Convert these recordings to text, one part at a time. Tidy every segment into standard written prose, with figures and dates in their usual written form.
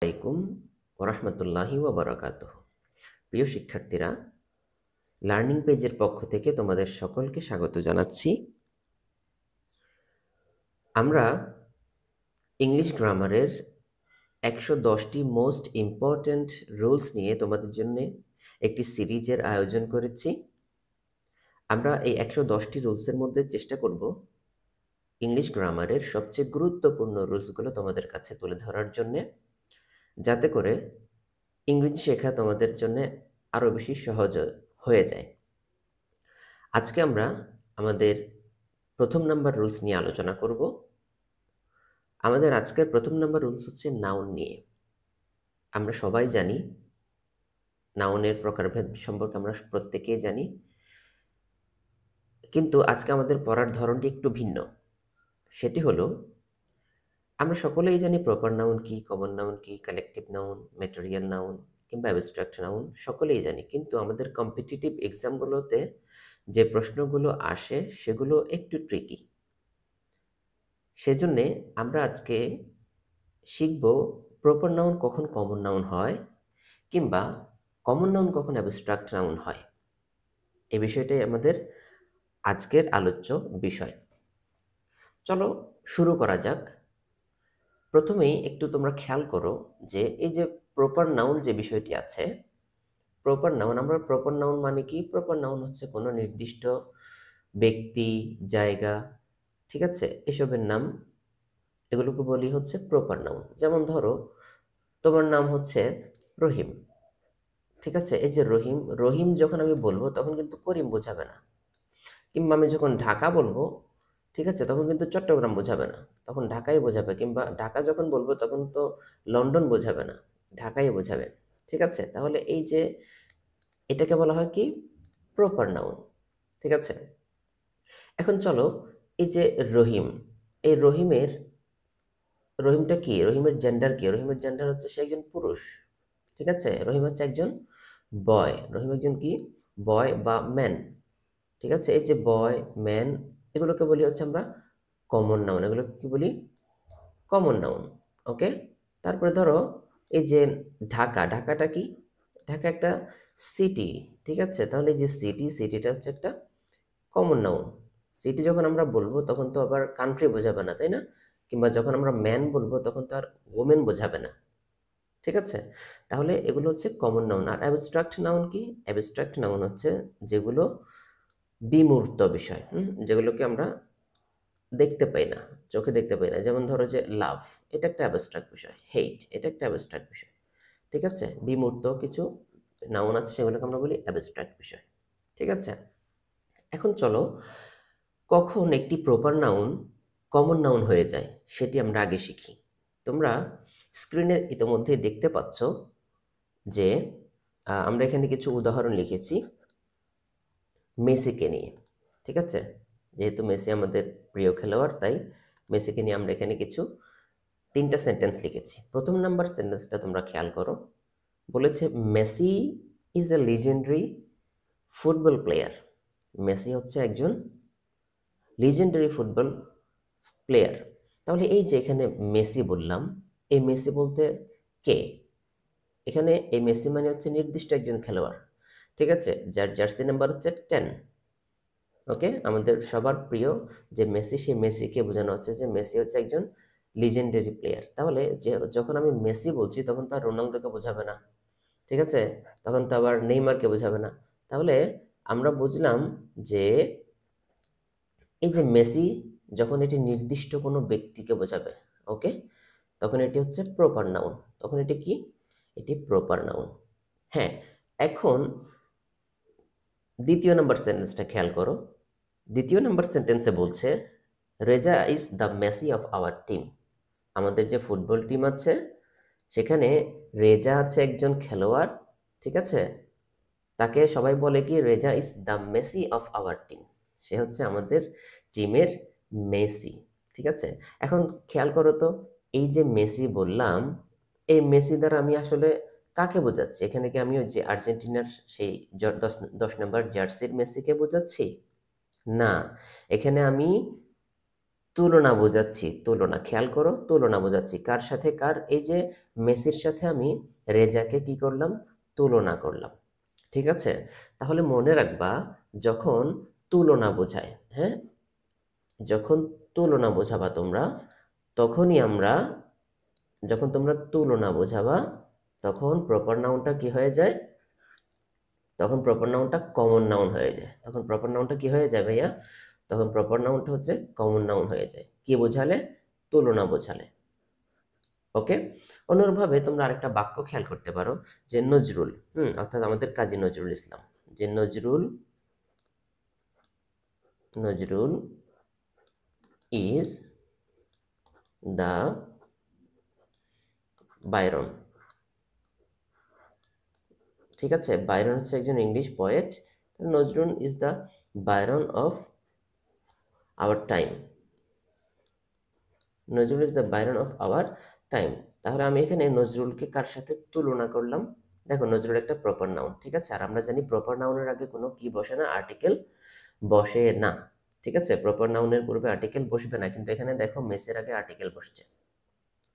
আলাইকুম ওরহমতুল্লাহি ওয়াবারাকাতুহ। প্রিয় শিক্ষার্থীরা, লার্নিং পেজের পক্ষ থেকে তোমাদের সকলকে স্বাগত জানাচ্ছি। আমরা ইংলিশ গ্রামারের 110টি মোস্ট ইম্পর্ট্যান্ট রুলস নিয়ে তোমাদের জন্য একটি সিরিজের আয়োজন করেছি। আমরা এই 110টি রুলসের মধ্যে চেষ্টা করব ইংলিশ গ্রামারের সবচেয়ে গুরুত্বপূর্ণ রুলসগুলো তোমাদের কাছে তুলে ধরার জন্যে, যাতে করে ইংরেজি শেখা তোমাদের জন্য আরও বেশি সহজ হয়ে যায়। আজকে আমরা আমাদের প্রথম নাম্বার রুলস নিয়ে আলোচনা করব। আমাদের আজকের প্রথম নাম্বার রুলস হচ্ছে নাউন নিয়ে। আমরা সবাই জানি নাউনের প্রকারভেদ সম্পর্কে, আমরা প্রত্যেকেই জানি, কিন্তু আজকে আমাদের পড়ার ধরনটি একটু ভিন্ন। সেটি হলো, আমরা সকলেই জানি প্রপার নাউন কি, কমন নাউন কি, কালেকটিভ নাউন, ম্যাটেরিয়াল নাউন কিংবা অ্যাবস্ট্রাক্ট নাউন সকলেই জানি, কিন্তু আমাদের কম্পিটিটিভ এক্সামগুলোতে যে প্রশ্নগুলো আসে সেগুলো একটু ট্রিকি। সেজন্যে আমরা আজকে শিখব প্রপার নাউন কখন কমন নাউন হয়, কিংবা কমন নাউন কখন অ্যাবস্ট্রাক্ট নাউন হয়। এই বিষয়টাই আমাদের আজকের আলোচ্য বিষয়। চলো শুরু করা যাক। প্রথমেই একটু তোমরা খেয়াল করো যে এই যে প্রপার নাউন যে বিষয়টি আছে, প্রপার নাউন, আমরা প্রপার নাউন মানে কি? প্রপার নাউন হচ্ছে কোনো নির্দিষ্ট ব্যক্তি, জায়গা, ঠিক আছে, এসবের নাম, এগুলোকে বলি হচ্ছে প্রপার নাউন। যেমন ধরো, তোমার নাম হচ্ছে রহিম, ঠিক আছে, এই যে রহিম, রহিম যখন আমি বলবো তখন কিন্তু করিম বোঝাবে না। কিংবা আমি যখন ঢাকা বলবো, ঠিক আছে, তখন কিন্তু চট্টগ্রাম বোঝাবে না, তখন ঢাকাই বোঝাবে। কিংবা ঢাকা যখন বলবো তখন তো লন্ডন বোঝাবে না, ঢাকাই বোঝাবে, ঠিক আছে। তাহলে এই যে এটাকে বলা হয় কি? প্রপার নাউন, ঠিক আছে। এখন চলো, এই যে রহিম, এই রহিমটা কি? রহিমের জেন্ডার কি? রহিমের জেন্ডার হচ্ছে সে একজন পুরুষ, ঠিক আছে। রহিম হচ্ছে একজন বয়, রহিম একজন কি? বয় বা ম্যান, ঠিক আছে। এই যে বয়, ম্যান, এগুলোকে বলি হচ্ছে আমরা কমন নাউন। এগুলোকে কি বলি? Common noun. ওকে। তারপরে ধরো, এই যে ঢাকা, ঢাকাটা কি? ঢাকা একটা সিটি, ঠিক আছে। তাহলে এই যে সিটিটা হচ্ছে একটা কমন নাউন। সিটি যখন আমরা বলবো তখন তো আবার কান্ট্রি বোঝাবে না, তাই না? কিংবা যখন আমরা ম্যান বলবো তখন তো আর ওমেন বোঝাবে না, ঠিক আছে। তাহলে এগুলো হচ্ছে কমন নাউন। আর অ্যাবস্ট্রাক্ট নাউন কি? অ্যাবস্ট্রাক্ট নাউন হচ্ছে যেগুলো বিমূর্ত বিষয়, যেগুলোকে আমরা দেখতে পাই না, চোখে দেখতে পাই না। যেমন ধরো যে লাভ, এটা একটা অ্যাবস্ট্রাক্ট বিষয়। হেইট, এটা একটা অ্যাবস্ট্রাক্ট বিষয়, ঠিক আছে। বিমূর্ত কিছু নাউন আছে, সেগুলোকে আমরা বলি অ্যাবস্ট্রাক্ট বিষয়, ঠিক আছে। এখন চলো, কখন একটি প্রপার নাউন কমন নাউন হয়ে যায় সেটি আমরা আগে শিখি। তোমরা স্ক্রিনে ইতিমধ্যে দেখতে পাচ্ছ যে আমরা এখানে কিছু উদাহরণ লিখেছি মেসিকে নিয়ে, ঠিক আছে। যেহেতু মেসি আমাদের প্রিয় খেলোয়াড়, তাই মেসিকে নিয়ে আমরা এখানে কিছু 3টা সেন্টেন্স লিখেছি। প্রথম নাম্বার সেন্টেন্সটা তোমরা খেয়াল করো। বলেছে Messi is a legendary football player. Messi হচ্ছে একজন লিজেন্ডারি ফুটবল প্লেয়ার। তাহলে এই যে এখানে মেসি বললাম, এই মেসি বলতে কে? এখানে এই মেসি মানে হচ্ছে নির্দিষ্ট একজন খেলোয়াড়, ঠিক আছে, যার জার্সি নাম্বার হচ্ছে 10। ওকে, আমাদের সবার প্রিয় যে মেসি, সেই মেসিকে বোঝানো হচ্ছে যে মেসি হচ্ছে একজন লিজেন্ডারি প্লেয়ার। তাহলে যে যখন আমি মেসি বলছি তখন তো আর রোনালদোকে বোঝাবে না, ঠিক আছে, তখন তো আবার নেইমারকে বোঝাবে না। তাহলে আমরা বুঝলাম যে এই যে মেসি, যখন এটি নির্দিষ্ট কোনো ব্যক্তিকে বোঝাবে, ওকে, তখন এটি হচ্ছে প্রপার নাউন। তখন এটি কি? এটি প্রপার নাউন। হ্যাঁ, এখন দ্বিতীয় নাম্বার সেন্টেন্সটা খেয়াল করো। দ্বিতীয় নাম্বার সেন্টেন্সে বলছে Reza is the Messi of our team. আমাদের যে ফুটবল টিম আছে সেখানে রেজা আছে একজন খেলোয়াড়, ঠিক আছে। তাকে সবাই বলে কি? Reza is the Messi of our team. সে হচ্ছে আমাদের টিমের মেসি, ঠিক আছে। এখন খেয়াল করো তো, এই যে মেসি বললাম, এই মেসি দ্বারা আমি আসলে কাকে বোঝাচ্ছি? এখানে কি আমি ওই যে আর্জেন্টিনার সেই 10 নম্বর জার্সির মেসিকে বোঝাচ্ছি? না, এখানে আমি তুলনা বোঝাচ্ছি, তুলনা, খেয়াল করো, তুলনা বোঝাচ্ছি কার সাথে কার, এই যে মেসির সাথে আমি রেজাকে কি করলাম, তুলনা করলাম। ঠিক আছে, তাহলে মনে রাখবা যখন তুলনা বোঝায়, হ্যাঁ, যখন তুলনা বোঝাবা তোমরা, তখনই আমরা, যখন তোমরা তুলনা বোঝাবা তখন প্রপার নাউনটা কি হয়ে যায়, তখন প্রপার নাউনটা কমন নাউন হয়ে যায়। তখন প্রপার নাউনটা কি হয়ে যায় ভাইয়া, তখন প্রপার নাউনটা হচ্ছে কমন নাউন হয়ে যায়। কি বোঝালে, তুলনা বোঝালে। ওকে, অনুরূপভাবে তোমরা আরেকটা বাক্য খেয়াল করতে পারো, যে নজরুল, অর্থাৎ আমাদের কাজী নজরুল ইসলাম, যে Nazrul, Nazrul is the Byron. ঠিক আছে, বাইরন হচ্ছে একজন English poet, Nazrul is the Byron of our time, Nazrul is the Byron of our time. তাহলে আমি এখানে নজরুলকে কার সাথে তুলনা করলাম, দেখো নজরুল একটা প্রপার নাউন, ঠিক আছে, আর আমরা জানি প্রপার নাউনের আগে কোনো কি বসে না, আর্টিকেল বসে না। ঠিক আছে, প্রপার নাউনের পূর্বে আর্টিকেল বসবে না, কিন্তু এখানে দেখো মেসের আগে আর্টিকেল বসছে।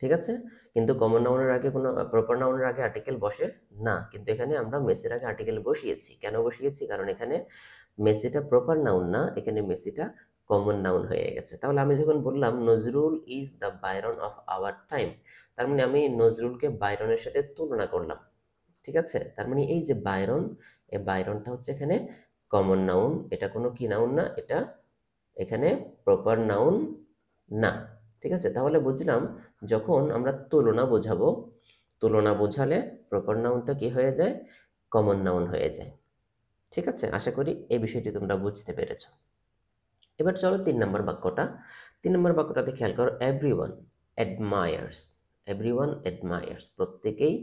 ঠিক আছে, কিন্তু কমন নাউনের আগে কোনো, প্রপার নাউনের আগে আর্টিকেল বসে না, কিন্তু এখানে আমরা মেসের আগে আর্টিকেল বসিয়েছি। কেন বসিয়েছি, কারণ এখানে মেসিটা প্রপার নাউন না, এখানে মেসিটা কমন নাউন হয়ে গেছে। তাহলে আমি যখন বললাম Nazrul is the Byron of our time, তার মানে আমি নজরুলকে বাইরনের সাথে তুলনা করলাম। ঠিক আছে, তার মানে এই যে বাইরন, এই বাইরনটা হচ্ছে এখানে কমন নাউন, এটা কোনো কি নাউন না, এটা এখানে প্রপার নাউন না। ঠিক আছে, তাহলে বুঝলাম যখন আমরা তুলনা বোঝাবো, তুলনা বোঝালে প্রপার নাউনটা কি হয়ে যায়, কমন নাউন হয়ে যায়। ঠিক আছে, আশা করি এই বিষয়টি তোমরা বুঝতে পেরেছো। এবার চলো 3 নম্বর বাক্যটা, 3 নম্বর বাক্যটাতে খেয়াল করো, এভরিওয়ান অ্যাডমায়ার্স, এভরিওয়ান অ্যাডমায়ার্স, প্রত্যেকেই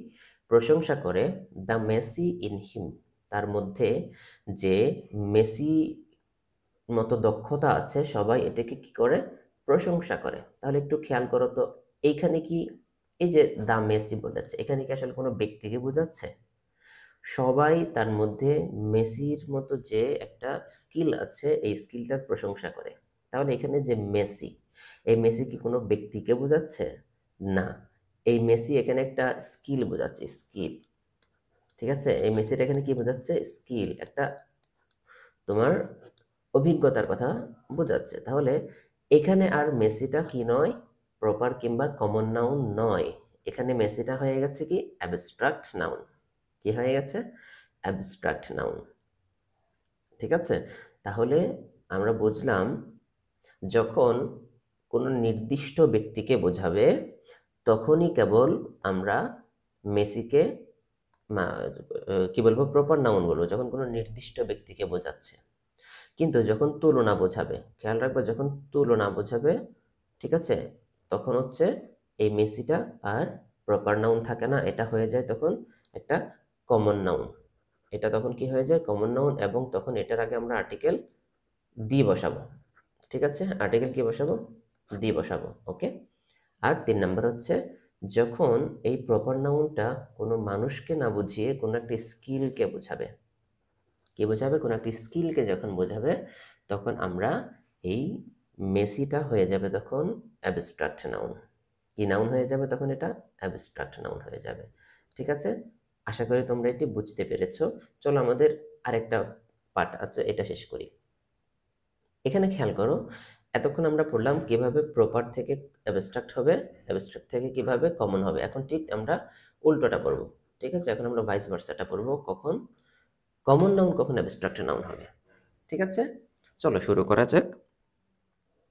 প্রশংসা করে, দ্য মেসি ইন হিম, তার মধ্যে যে মেসি মতো দক্ষতা আছে সবাই এটাকে কি করে, প্রশংসা করে। তাহলে একটু খেয়াল করো তো, এইখানে কি, এই যে দা মেসি বলেছে, এখানে কি আসলে কোনো ব্যক্তিকে বোঝাচ্ছে, সবাই তার মধ্যে মেসির মতো যে একটা স্কিল আছে এই স্কিলটার প্রশংসা করে। তাহলে এখানে যে মেসি, এই মেসি কি কোনো ব্যক্তিকে বোঝাচ্ছে, না, এই মেসি এখানে একটা স্কিল বোঝাচ্ছে, স্কিল। ঠিক আছে, এই মেসিটা এখানে কি বোঝাচ্ছে, স্কিল, একটা তোমার অভিজ্ঞতার কথা বোঝাচ্ছে। তাহলে এখানে আর মেসিটা কি নয়, প্রপার কিংবা কমন নাউন নয়, এখানে মেসিটা হয়ে গেছে কি, অ্যাবস্ট্রাক্ট নাউন। কি হয়ে গেছে, অ্যাবস্ট্রাক্ট নাউন। ঠিক আছে, তাহলে আমরা বুঝলাম যখন কোনো নির্দিষ্ট ব্যক্তিকে বোঝাবে তখনই কেবল আমরা মেসিকে কি বলবো, প্রপার নাউন বলবো, যখন কোনো নির্দিষ্ট ব্যক্তিকে বোঝাচ্ছে। কিন্তু যখন তুলনা বোঝাবে, খেয়াল রাখবে, যখন তুলনা বোঝাবে, ঠিক আছে, তখন হচ্ছে এই মেসিটা আর প্রপার নাউন থাকে না, এটা হয়ে যায় তখন একটা কমন নাউন। এটা তখন কি হয়ে যায়, কমন নাউন, এবং তখন এটার আগে আমরা আর্টিকেল দি বসাবো। ঠিক আছে, আর্টিকেল কি বসাবো, দি বসাবো। ওকে, আর 3 নম্বর হচ্ছে, যখন এই প্রপার নাউনটা কোনো মানুষকে না বুঝিয়ে কোনো একটা স্কিলকে বোঝাবে, কি বোঝাবে, কোনো একটি স্কিলকে যখন বোঝাবে, তখন আমরা এই মেসিটা হয়ে যাবে তখন অ্যাবস্ট্রাক্ট নাউন। কি নাউন হয়ে যাবে তখন, এটা অ্যাবস্ট্রাক্ট নাউন হয়ে যাবে। ঠিক আছে, আশা করি তোমরা এটি বুঝতে পেরেছো। চলো আমাদের আরেকটা পার্ট আছে, এটা শেষ করি। এখানে খেয়াল করো, এতক্ষণ আমরা পড়লাম কিভাবে প্রপার থেকে অ্যাবস্ট্রাক্ট হবে, অ্যাবস্ট্রাক্ট থেকে কিভাবে কমন হবে। এখন ঠিক আমরা উল্টোটা পড়বো। ঠিক আছে, এখন আমরা ভাইস ভার্সাটা পড়বো, কখন কমন নাউন কখন অ্যাবস্ট্রাক্ট নাউন হবে। ঠিক আছে, চলো শুরু করা যাক।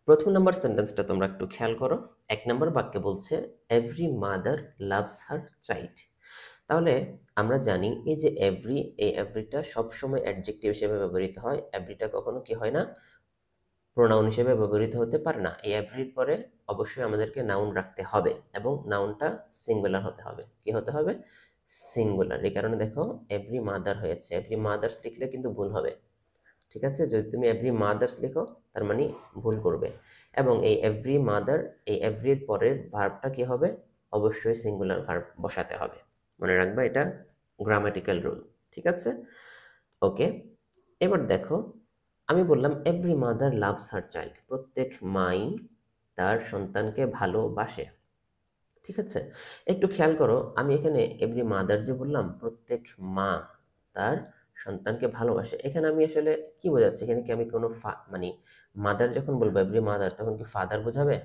প্রথম নাম্বার সেন্টেন্সটা তোমরা একটু খেয়াল করো। 1 নম্বর বাক্যে বলছে, every mother loves her child. তাহলে আমরা জানি এই যে এভরি, এই এভরিটা সবসময় অ্যাডজেক্টিভ হিসেবে ব্যবহৃত হয়, এভরিটা কখনো কি হয় না, প্রোনাউন হিসেবে ব্যবহৃত হতে পারে না। এই এভরির পরে অবশ্যই আমাদেরকে নাউন রাখতে হবে, এবং নাউনটা সিঙ্গুলার হতে হবে। কি হতে হবে, সিঙ্গুলার। এই কারণে দেখো এভরি মাদার হয়েছে, এভরি মাদার্স লিখলে কিন্তু ভুল হবে। ঠিক আছে, যদি তুমি এভরি মাদার্স লিখো তার মানে ভুল করবে। এবং এই এভরি মাদার, এই এভরির পরের ভার্বটা কি হবে, অবশ্যই সিঙ্গুলার ভার্ব বসাতে হবে। মনে রাখবা, এটা গ্রামাটিক্যাল রুল। ঠিক আছে, ওকে। এবার দেখো, আমি বললাম every mother loves her child, প্রত্যেক মাই তার সন্তানকে ভালোবাসে। ঠিক আছে, একটু খেয়াল করো, আমি এখানে এভরি মাদার যে বললাম, প্রত্যেক মা তার সন্তানকে ভালোবাসে, এখানে আমি আসলে কি বোঝাচ্ছি? এখানে কি আমি কোনো মানে মাদার যখন বলবো এভরি মাদার, তখন কি ফাদার বোঝাবে?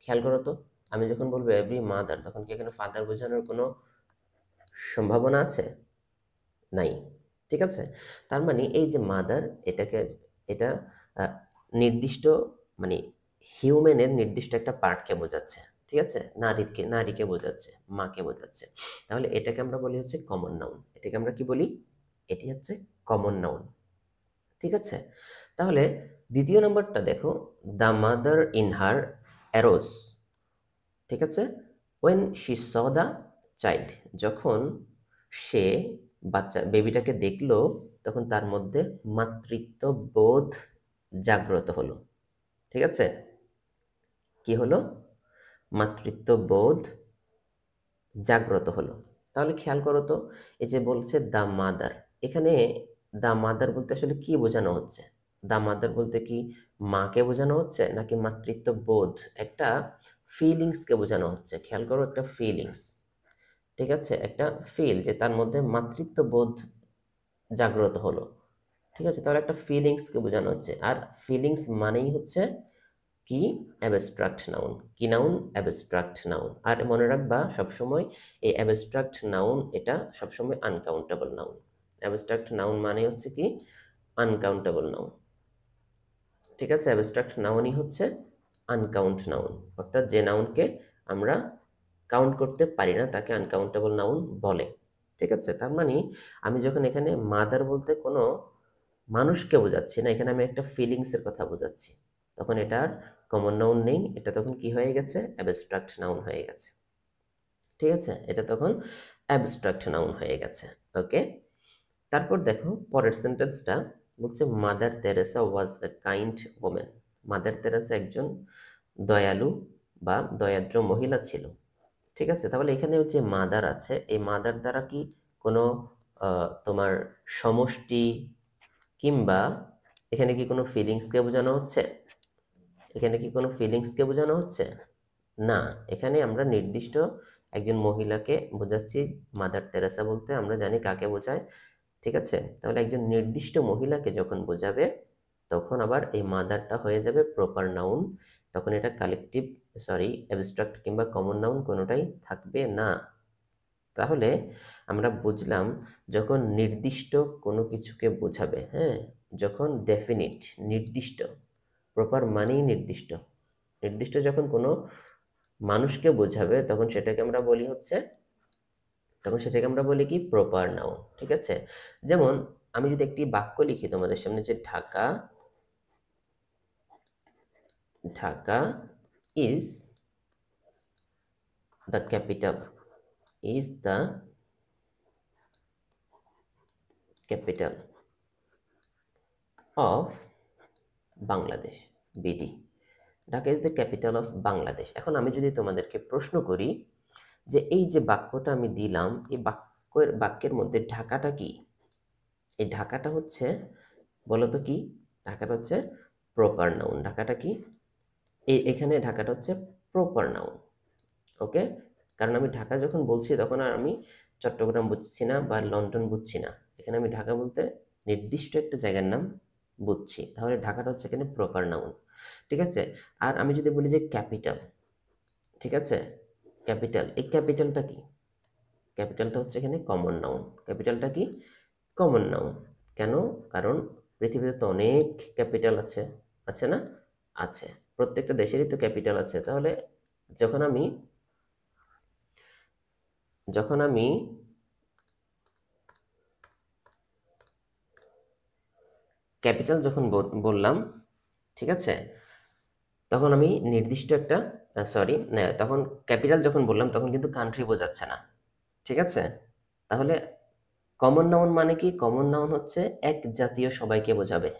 খেয়াল করো তো, আমি যখন বলবো এভরি মাদার, তখন কি এখানে ফাদার বোঝানোর কোনো সম্ভাবনা আছে? নাই। ঠিক আছে, তার মানে এই যে মাদার, এটাকে এটা আহ, নির্দিষ্ট মানে হিউম্যানের নির্দিষ্ট একটা পার্টকে বোঝাচ্ছে। ঠিক আছে, নারীকে বোঝাচ্ছে, মাকে বোঝাচ্ছে। তাহলে এটাকে আমরা বলি হচ্ছে কমন নাউন। এটাকে আমরা কি বলি? এটি হচ্ছে কমন নাউন। ঠিক আছে, তাহলে দ্বিতীয় নম্বরটা দেখো, the mother in her arrows. ঠিক আছে, when she saw the child, যখন সে বেবিটাকে দেখলো, তখন তার মধ্যে মাতৃত্ব বোধ জাগ্রত হলো। ঠিক আছে, কি হলো? মাতৃত্ব বোধ জাগ্রত হলো। তাহলে খেয়াল করো তো, এই যে বলছে দা মাদার, এখানে দা মাদার বলতে আসলে কি বোঝানো হচ্ছে? দা মাদার বলতে কি মাকে বোঝানো হচ্ছে, নাকি মাতৃত্ব বোধ, একটা ফিলিংসকে বোঝানো হচ্ছে? খেয়াল করো, একটা ফিলিংস। ঠিক আছে, একটা ফিল, যে তার মধ্যে মাতৃত্ব বোধ জাগ্রত হলো। ঠিক আছে, তাহলে একটা ফিলিংসকে বোঝানো হচ্ছে। আর ফিলিংস মানেই হচ্ছে কি? Abstract noun. কি নাউন? Abstract noun. আর মনে রাখবা সবসময়, এই অ্যাবস্ট্রাক্ট নাউন এটা সবসময় আনকাউন্টেবল নাউন। অ্যাবস্ট্রাক্ট নাউন মানে হচ্ছে কি? Uncountable noun. ঠিক আছে, অ্যাবস্ট্রাক্ট নাউনই হচ্ছে আনকাউন্ট নাউন, অর্থাৎ যে নাউনকে আমরা কাউন্ট করতে পারি না তাকে আনকাউন্টেবল নাউন বলে। ঠিক আছে, তার মানে আমি যখন এখানে মাদার বলতে কোনো মানুষকে বোঝাচ্ছি না, এখানে আমি একটা ফিলিংসের কথা বোঝাচ্ছি, তখন এটার কমন নাউন নেই, এটা তখন কি হয়ে গেছে? অ্যাবস্ট্রাক্ট নাউন হয়ে গেছে। ঠিক আছে, এটা তখন অ্যাবস্ট্রাক্ট নাউন হয়ে গেছে। ওকে, তারপর দেখো পরের সেন্টেন্সটা, বলছে mother Teresa was a kind women. Mother Teresa একজন দয়ালু বা দয়াদ্র মহিলা ছিল। ঠিক আছে, তাহলে এখানে যে মাদার আছে, এই মাদার দ্বারা কি কোনো তোমার সমষ্টি কিংবা এখানে কি কোনো ফিলিংসকে বোঝানো হচ্ছে? এখানে কি কোনো ফিলিংসকে বোঝানো হচ্ছে? না, এখানে আমরা নির্দিষ্ট একজন মহিলাকে বোঝাচ্ছি। মাদার তেরেসা বলতে আমরা জানি কাকে বোঝায়। ঠিক আছে, তাহলে একজন নির্দিষ্ট মহিলাকে যখন বোঝাবে, তখন আবার এই মাদারটা হয়ে যাবে প্রপার নাউন। তখন এটা কালেকটিভ, সরি অ্যাবস্ট্রাক্ট কিংবা কমন নাউন কোনোটাই থাকবে না। তাহলে আমরা বুঝলাম, যখন নির্দিষ্ট কোনো কিছুকে বোঝাবে, হ্যাঁ, যখন ডেফিনিট, নির্দিষ্ট, প্রপার মানেই নির্দিষ্ট, নির্দিষ্ট যখন কোনো মানুষকে বোঝাবে, তখন সেটাকে আমরা বলি কি? Proper noun. ঠিক আছে, যেমন আমি যদি একটি বাক্য লিখি তোমাদের সামনে, যে Dhaka Dhaka is the capital, is the capital of Bangladesh, BD. Dhaka is the capital of Bangladesh. এখন আমি যদি তোমাদেরকে প্রশ্ন করি যে এই যে বাক্যটা আমি দিলাম, এই বাক্যের মধ্যে ঢাকাটা কি? এই ঢাকাটা হচ্ছে, বলতো কি? ঢাকাটা হচ্ছে প্রপার নাউন। ঢাকাটা কি? এখানে ঢাকাটা হচ্ছে প্রপার নাউন। ওকে, কারণ আমি ঢাকা যখন বলছি, তখন আর আমি চট্টগ্রাম বুঝছি না বা লন্ডন বুঝছি না, এখানে আমি ঢাকা বলতে নির্দিষ্ট একটা জায়গার নাম বুঝছি। তাহলে ঢাকাটা হচ্ছে এখানে প্রপার নাউন। ঠিক আছে, আর আমি যদি বলি যে ক্যাপিটাল, ঠিক আছে, ক্যাপিটাল, এই ক্যাপিটালটা কি? ক্যাপিটালটা হচ্ছে এখানে কমন নাউন। ক্যাপিটালটা কি? Common noun. কেন? কারণ পৃথিবীতে তো অনেক ক্যাপিটাল আছে, আছে না? আছে, প্রত্যেকটা দেশেরই তো ক্যাপিটাল আছে। তাহলে যখন আমি যখন আমি ক্যাপিটাল যখন বললাম, ঠিক আছে, তখন আমি নির্দিষ্ট একটা, সরি, তখন ক্যাপিটাল যখন বললাম, তখন কিন্তু কান্ট্রি বোঝাচ্ছে না। ঠিক আছে, তাহলে কমন নাউন মানে কি? কমন নাউন হচ্ছে এক জাতীয় সবাইকে বোঝাবে।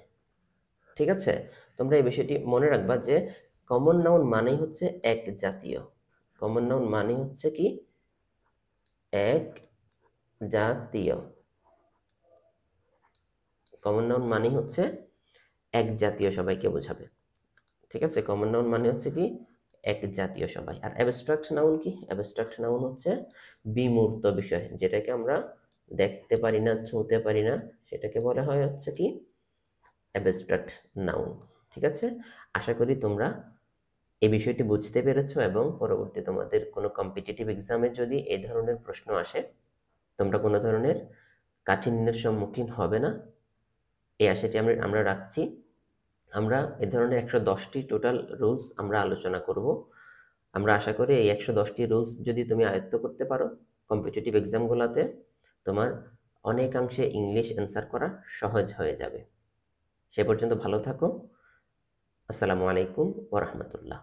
ঠিক আছে, তোমরা এই বিষয়টি মনে রাখবা যে কমন নাউন মানেই হচ্ছে এক জাতীয়। কমন নাউন মানে হচ্ছে কি? এক জাতীয়। কমন নাউন মানে হচ্ছে এক জাতীয় সবাইকে বোঝাবে। ঠিক আছে, কমন নাউন মানে হচ্ছে কি? এক জাতীয় সবাই। আর অ্যাবস্ট্রাক্ট নাউন কি? অ্যাবস্ট্রাক্ট নাউন হচ্ছে বিমূর্ত বিষয়, যেটাকে আমরা দেখতে পারি না, ছুঁতে পারি না, সেটাকে বলা হয় হচ্ছে কি অ্যাবস্ট্রাক্ট নাউন। ঠিক আছে, আশা করি তোমরা এই বিষয়টি বুঝতে পেরেছো এবং পরবর্তী তোমাদের কোনো কম্পিটিটিভ এক্সামে যদি এই ধরনের প্রশ্ন আসে তোমরা কোনো ধরনের কাঠিন্যের সম্মুখীন হবে না, এই আশাটি আমরা রাখছি। আমরা এ ধরনের 110টি টোটাল রুলস আমরা আলোচনা করব। আমরা আশা করি এই 110টি রুলস যদি তুমি আয়ত্ত করতে পারো, কম্পিটিটিভ এক্সামগুলোতে তোমার অনেকাংশে ইংলিশ অ্যান্সার করা সহজ হয়ে যাবে। সে পর্যন্ত ভালো থাকো। আসসালামু আলাইকুম ওয়া রাহমাতুল্লাহ।